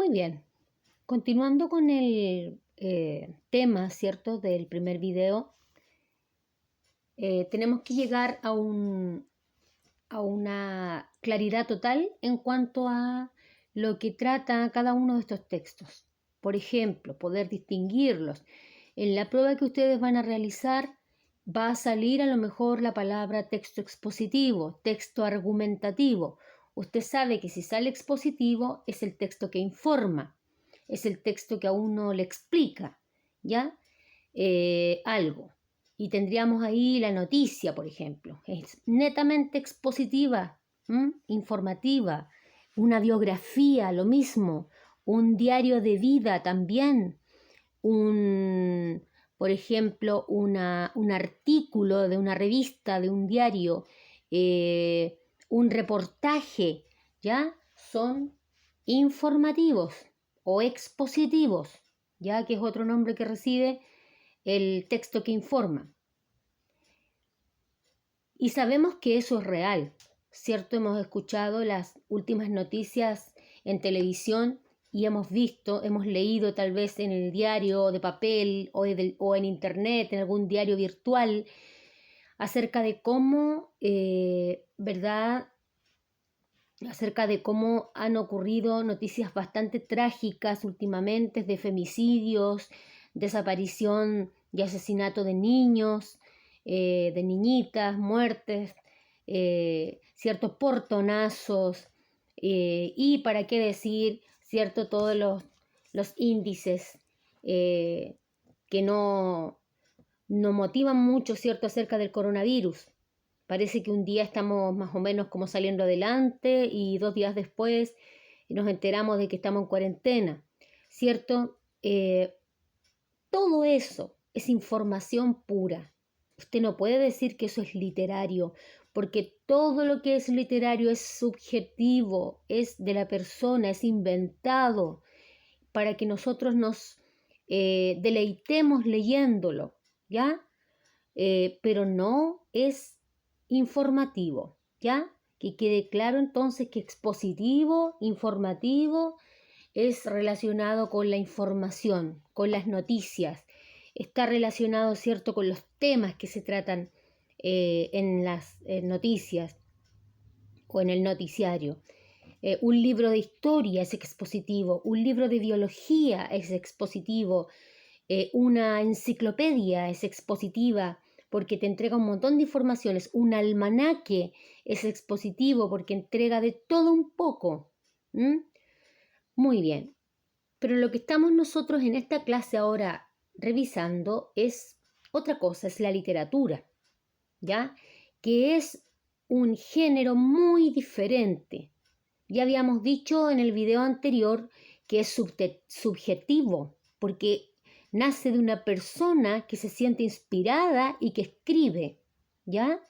Muy bien, continuando con el tema, ¿cierto?, del primer video, tenemos que llegar a una claridad total en cuanto a lo que trata cada uno de estos textos. Por ejemplo, poder distinguirlos. En la prueba que ustedes van a realizar va a salir a lo mejor la palabra texto expositivo, texto argumentativo. Usted sabe que si sale expositivo es el texto que informa, es el texto que a uno le explica, ¿ya? Algo. Y tendríamos ahí la noticia, por ejemplo. Es netamente expositiva, informativa. Una biografía, lo mismo. Un diario de vida también. Por ejemplo, un artículo de una revista, de un diario, un reportaje, ¿ya? Son informativos o expositivos, ya que es otro nombre que recibe el texto que informa. Y sabemos que eso es real, ¿cierto? Hemos escuchado las últimas noticias en televisión y hemos visto, hemos leído tal vez en el diario de papel o en internet, en algún diario virtual, acerca de cómo, ¿verdad?, acerca de cómo han ocurrido noticias bastante trágicas últimamente de femicidios, desaparición y asesinato de niños, de niñitas, muertes, ciertos portonazos, y para qué decir, cierto, todos los índices que no motivan mucho, cierto, acerca del coronavirus. Parece que un día estamos más o menos como saliendo adelante y 2 días después nos enteramos de que estamos en cuarentena, ¿cierto? Todo eso es información pura. Usted no puede decir que eso es literario, porque todo lo que es literario es subjetivo, es de la persona, es inventado para que nosotros nos deleitemos leyéndolo, ¿ya? Pero no es informativo, ¿ya? Que quede claro entonces que expositivo, informativo, es relacionado con la información, con las noticias, está relacionado, ¿cierto?, con los temas que se tratan en las noticias o en el noticiario. Un libro de historia es expositivo, un libro de biología es expositivo, una enciclopedia es expositiva porque te entrega un montón de informaciones, un almanaque es expositivo porque entrega de todo un poco. Muy bien, pero lo que estamos nosotros en esta clase ahora revisando es otra cosa, es la literatura, ¿ya? Que es un género muy diferente. Ya habíamos dicho en el video anterior que es subjetivo, porque nace de una persona que se siente inspirada y que escribe, ¿ya?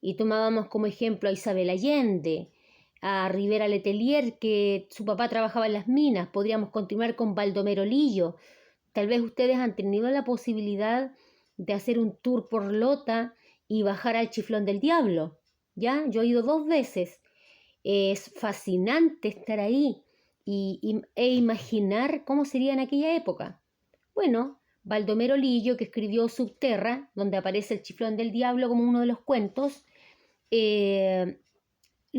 Y tomábamos como ejemplo a Isabel Allende, a Rivera Letelier, que su papá trabajaba en las minas. Podríamos continuar con Baldomero Lillo. Tal vez ustedes han tenido la posibilidad de hacer un tour por Lota y bajar al Chiflón del Diablo, ¿ya? Yo he ido 2 veces. Es fascinante estar ahí e imaginar cómo sería en aquella época. Bueno, Baldomero Lillo, que escribió Subterra, donde aparece el Chiflón del Diablo como uno de los cuentos, lo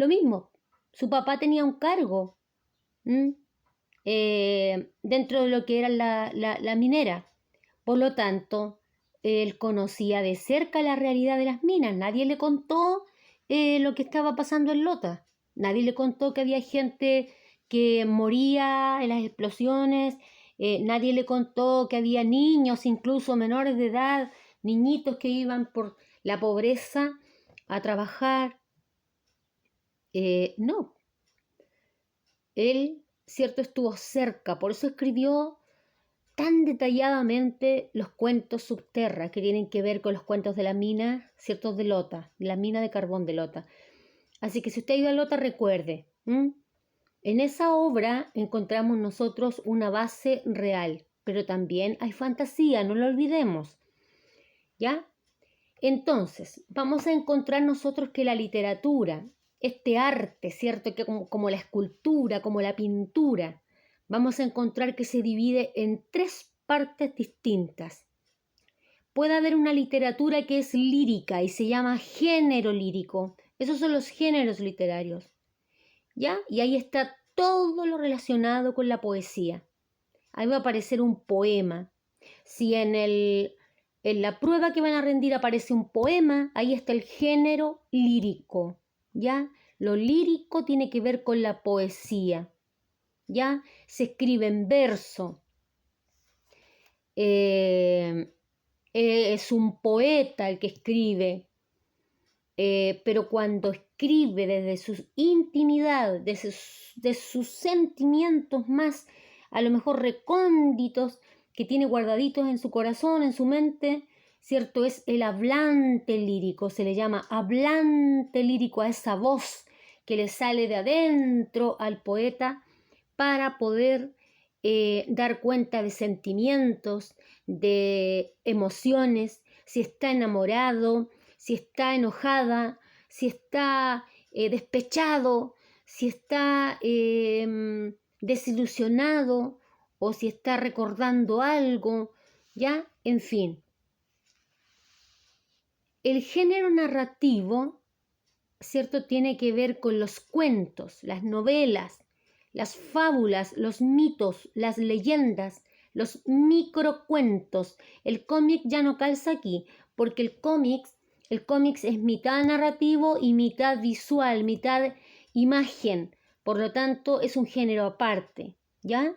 mismo, su papá tenía un cargo dentro de lo que era la minera. Por lo tanto, él conocía de cerca la realidad de las minas. Nadie le contó lo que estaba pasando en Lota. Nadie le contó que había gente que moría en las explosiones. Nadie le contó que había niños, incluso menores de edad, niñitos que iban por la pobreza a trabajar. No. Él, cierto, estuvo cerca, por eso escribió tan detalladamente los cuentos Subterra, que tienen que ver con los cuentos de la mina, ciertos de Lota, la mina de carbón de Lota. Así que si usted ha ido a Lota, recuerde, en esa obra encontramos nosotros una base real, pero también hay fantasía, no lo olvidemos, ¿ya? Entonces, vamos a encontrar nosotros que la literatura, este arte, ¿cierto?, que como la escultura, como la pintura, vamos a encontrar que se divide en 3 partes distintas. Puede haber una literatura que es lírica y se llama género lírico. Esos son los géneros literarios, ¿ya? Y ahí está todo lo relacionado con la poesía. Ahí va a aparecer un poema. Si en la prueba que van a rendir aparece un poema, ahí está el género lírico, ¿ya? Lo lírico tiene que ver con la poesía, ¿ya? Se escribe en verso. Es un poeta el que escribe, pero cuando escribe desde su intimidad, de sus sentimientos más, a lo mejor recónditos, que tiene guardaditos en su corazón, en su mente, ¿cierto? Es el hablante lírico, se le llama hablante lírico a esa voz que le sale de adentro al poeta para poder dar cuenta de sentimientos, de emociones, si está enamorado, si está enojada, si está despechado, si está desilusionado o si está recordando algo, ¿ya? En fin. El género narrativo, ¿cierto? Tiene que ver con los cuentos, las novelas, las fábulas, los mitos, las leyendas, los microcuentos. El cómic ya no calza aquí, porque el cómic es mitad narrativo y mitad visual, mitad imagen. Por lo tanto, es un género aparte, ¿ya?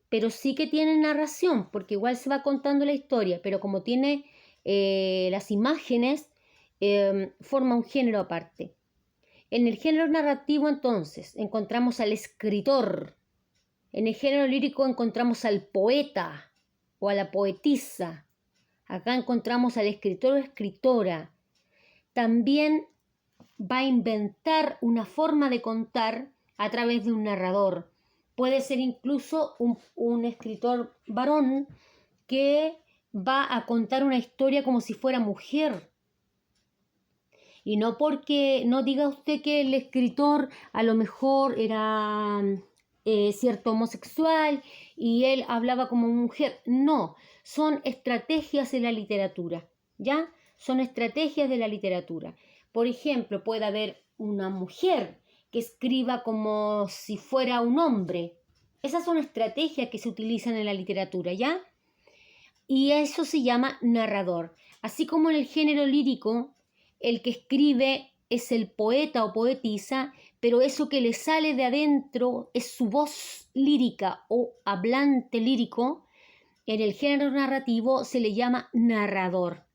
Pero sí que tiene narración, porque igual se va contando la historia, pero como tiene las imágenes, forma un género aparte. En el género narrativo, entonces, encontramos al escritor. En el género lírico encontramos al poeta o a la poetisa. Acá encontramos al escritor o escritora. También va a inventar una forma de contar a través de un narrador. Puede ser incluso un escritor varón que va a contar una historia como si fuera mujer. Y no porque no diga usted que el escritor a lo mejor era cierto homosexual y él hablaba como mujer. No, son estrategias de la literatura, ¿ya? Son estrategias de la literatura. Por ejemplo, puede haber una mujer que escriba como si fuera un hombre. Esas son estrategias que se utilizan en la literatura, ¿ya? Y eso se llama narrador. Así como en el género lírico, el que escribe es el poeta o poetisa, pero eso que le sale de adentro es su voz lírica o hablante lírico. En el género narrativo se le llama narrador.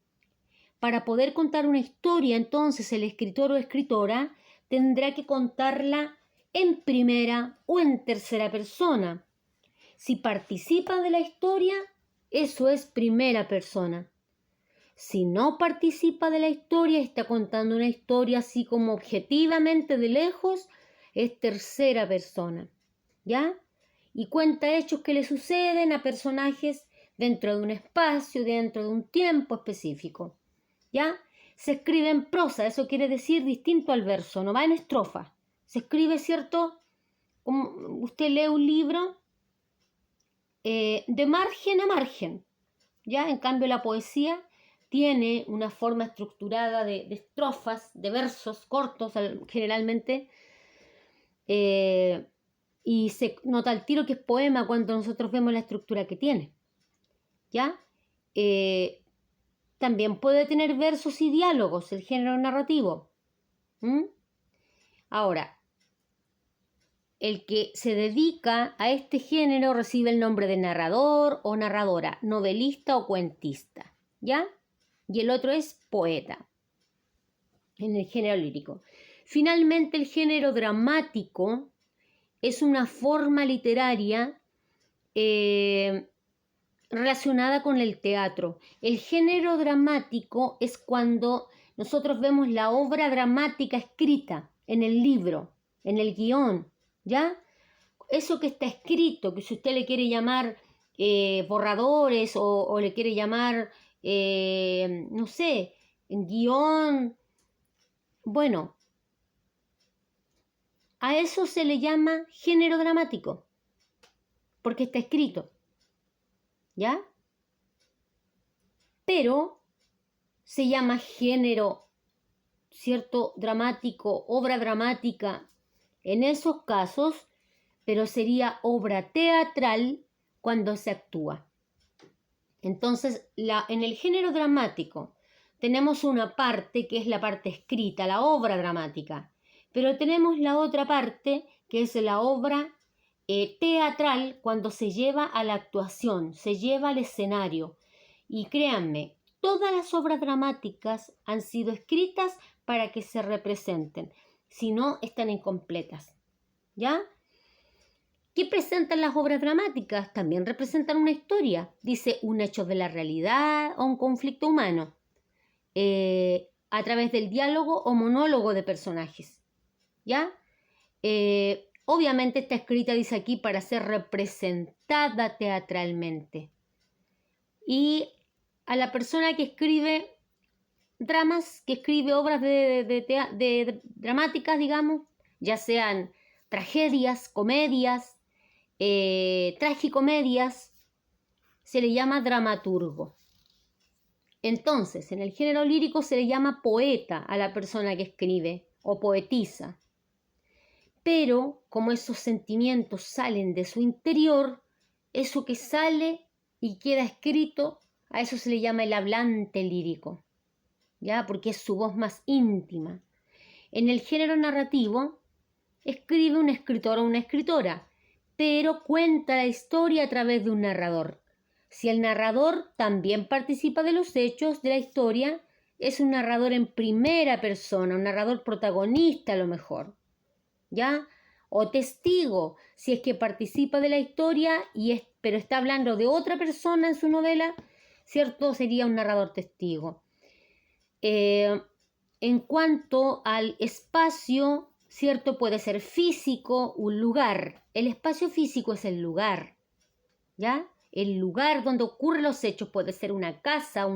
Para poder contar una historia, entonces, el escritor o escritora tendrá que contarla en primera o en tercera persona. Si participa de la historia, eso es primera persona. Si no participa de la historia, está contando una historia así como objetivamente de lejos, es tercera persona, ¿ya? Y cuenta hechos que le suceden a personajes dentro de un espacio, dentro de un tiempo específico, ¿ya? Se escribe en prosa, eso quiere decir distinto al verso, no va en estrofa. Se escribe, ¿cierto? Como usted lee un libro de margen a margen, ¿ya? En cambio, la poesía tiene una forma estructurada de estrofas, de versos cortos generalmente, y se nota al tiro que es poema cuando nosotros vemos la estructura que tiene, ¿ya? También puede tener versos y diálogos, el género narrativo. Ahora, el que se dedica a este género recibe el nombre de narrador o narradora, novelista o cuentista, ¿ya? Y el otro es poeta, en el género lírico. Finalmente, el género dramático es una forma literaria relacionada con el teatro. El género dramático es cuando nosotros vemos la obra dramática escrita en el libro, en el guión, ¿ya? Eso que está escrito, que si usted le quiere llamar borradores o le quiere llamar, no sé, guión, bueno, a eso se le llama género dramático. porque está escrito, ¿ya? Pero se llama género, ¿cierto? Dramático, obra dramática en esos casos, pero sería obra teatral cuando se actúa. Entonces, en el género dramático tenemos una parte que es la parte escrita, la obra dramática, pero tenemos la otra parte que es la obra teatral cuando se lleva a la actuación, se lleva al escenario. Y créanme, todas las obras dramáticas han sido escritas para que se representen, si no están incompletas, ¿ya? ¿Qué presentan las obras dramáticas? También representan una historia, dice un hecho de la realidad o un conflicto humano, a través del diálogo o monólogo de personajes, ¿ya? Obviamente está escrita, dice aquí, para ser representada teatralmente. Y a la persona que escribe dramas, que escribe obras de dramáticas, digamos, ya sean tragedias, comedias, tragicomedias, se le llama dramaturgo. Entonces, en el género lírico se le llama poeta a la persona que escribe o poetisa. Pero como esos sentimientos salen de su interior, eso que sale y queda escrito, a eso se le llama el hablante lírico, ¿ya? Porque es su voz más íntima. En el género narrativo, escribe un escritor o una escritora, pero cuenta la historia a través de un narrador. Si el narrador también participa de los hechos de la historia, es un narrador en primera persona, un narrador protagonista a lo mejor, ¿ya? O testigo, si es que participa de la historia, pero está hablando de otra persona en su novela, ¿cierto? Sería un narrador testigo. En cuanto al espacio, ¿cierto? Puede ser físico, un lugar. El espacio físico es el lugar, ¿ya? El lugar donde ocurren los hechos puede ser una casa,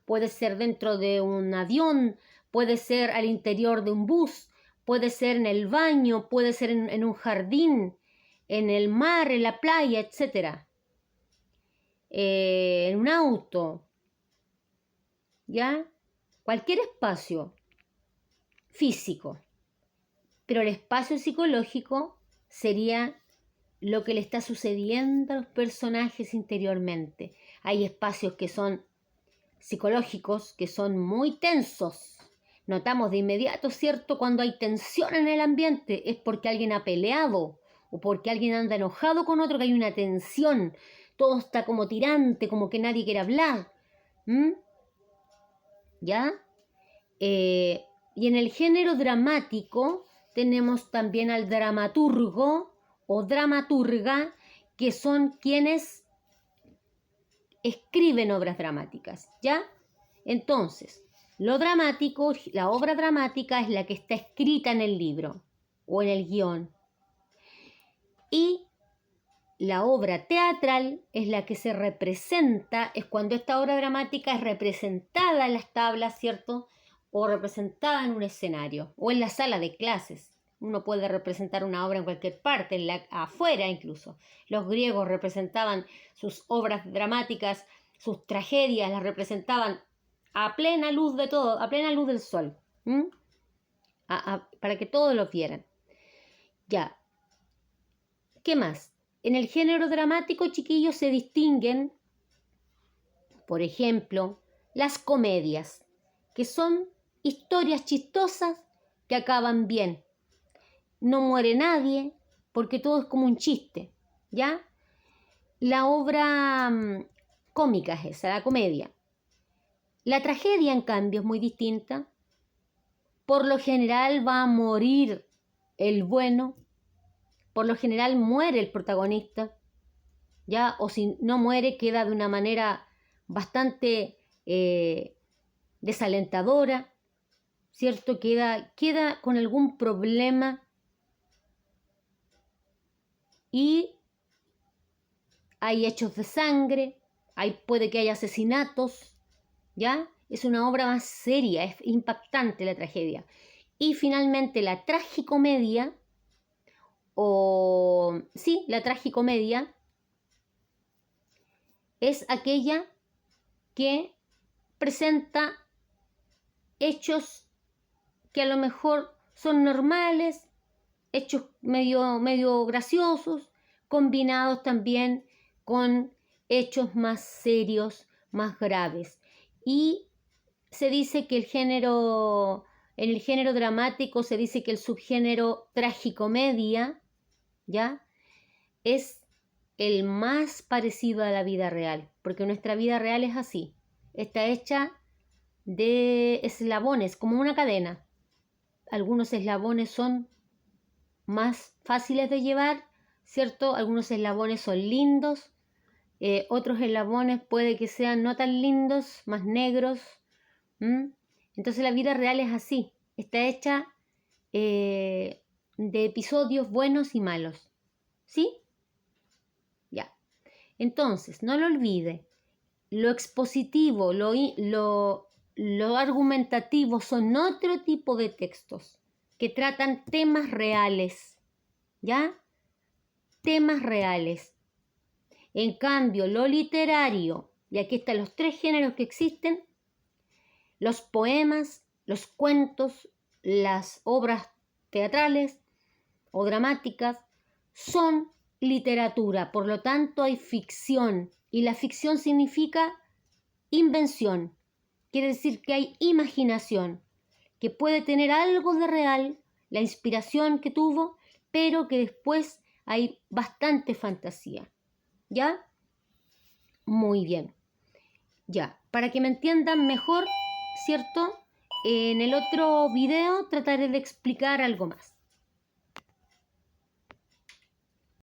puede ser dentro de un avión, puede ser al interior de un bus, puede ser en el baño, puede ser en un jardín, en el mar, en la playa, etc. En un auto, ¿ya? Cualquier espacio físico. Pero el espacio psicológico sería lo que le está sucediendo a los personajes interiormente. Hay espacios que son psicológicos, que son muy tensos. Notamos de inmediato, ¿cierto? Cuando hay tensión en el ambiente es porque alguien ha peleado o porque alguien anda enojado con otro, que hay una tensión. Todo está como tirante, como que nadie quiere hablar. ¿Ya? Y en el género dramático tenemos también al dramaturgo o dramaturga, que son quienes escriben obras dramáticas, ¿ya? Entonces, lo dramático, la obra dramática es la que está escrita en el libro o en el guión. Y la obra teatral es la que se representa, es cuando esta obra dramática es representada en las tablas, ¿cierto? O representada en un escenario o en la sala de clases. Uno puede representar una obra en cualquier parte, afuera incluso. Los griegos representaban sus obras dramáticas, sus tragedias, las representaban a plena luz de todo, a plena luz del sol, para que todos lo vieran. Ya. ¿Qué más? En el género dramático, chiquillos, se distinguen, por ejemplo, las comedias, que son historias chistosas que acaban bien. No muere nadie, porque todo es como un chiste, ¿ya? La obra cómica es esa, la comedia. La tragedia, en cambio, es muy distinta. Por lo general va a morir el bueno, por lo general muere el protagonista, ¿ya? O si no muere, queda de una manera bastante desalentadora, ¿cierto? Queda con algún problema. Y hay hechos de sangre, puede que haya asesinatos, ¿ya? Es una obra más seria, es impactante la tragedia. Y finalmente la tragicomedia, la tragicomedia es aquella que presenta hechos que a lo mejor son normales, hechos medio graciosos, combinados también con hechos más serios, más graves. Y se dice que en el género dramático se dice que el subgénero tragicomedia, ¿ya? Es el más parecido a la vida real, porque nuestra vida real es así, está hecha de eslabones, como una cadena. Algunos eslabones son más fáciles de llevar, ¿cierto? Algunos eslabones son lindos, otros eslabones puede que sean no tan lindos, más negros. Entonces la vida real es así, está hecha de episodios buenos y malos, ¿sí? Ya. Entonces, no lo olvide, lo expositivo, lo argumentativo son otro tipo de textos que tratan temas reales, ¿ya? Temas reales. En cambio, lo literario, y aquí están los tres géneros que existen, los poemas, los cuentos, las obras teatrales o dramáticas, son literatura, por lo tanto hay ficción, y la ficción significa invención, quiere decir que hay imaginación, que puede tener algo de real, la inspiración que tuvo, pero que después hay bastante fantasía. ¿Ya? Muy bien. Ya, para que me entiendan mejor, ¿cierto? En el otro video trataré de explicar algo más.